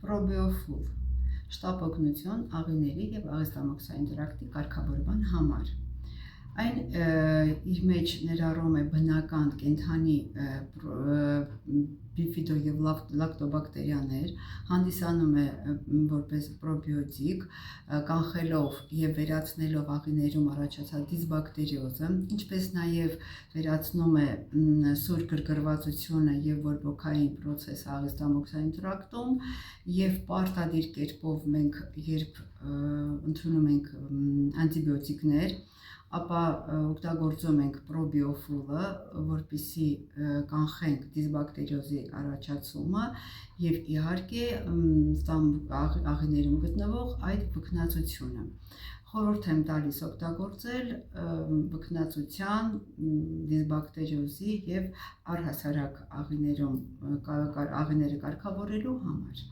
Probiofull շտապ օգնություն աղիների և աղեստամոքսային տրակտի կարգավորման համար։ Այն իր մեջ ներառում է բնական կենդանի բիֆիդո և լակտոբակտերիաներ, հանդիսանում է որպես պրոբիոտիկ, կանխելով և վերացնելով աղիներում առաջացած դիսբակտերիոզը, ինչպես նաև վերացնում է սուր գրգռվածությունը և բորբոքային պրոցեսը աղեստամոքսային տրակտում, և պարտադիր կերպով մենք երբ ընդունում ենք անտիբիոտիկներ, ապա օգտագործում ենք պրոբիոֆուլը, որպեսզի կանխենք դիսբակտերիոզի առաջացումը և իհարկե աղիներում գտնվող այդ վքնածությունը։ Խորհուրդ եմ տալիս օգտագործել վքնածության, դիսբակտերիոզի և առհասարակ աղիները կարգավորելու համար։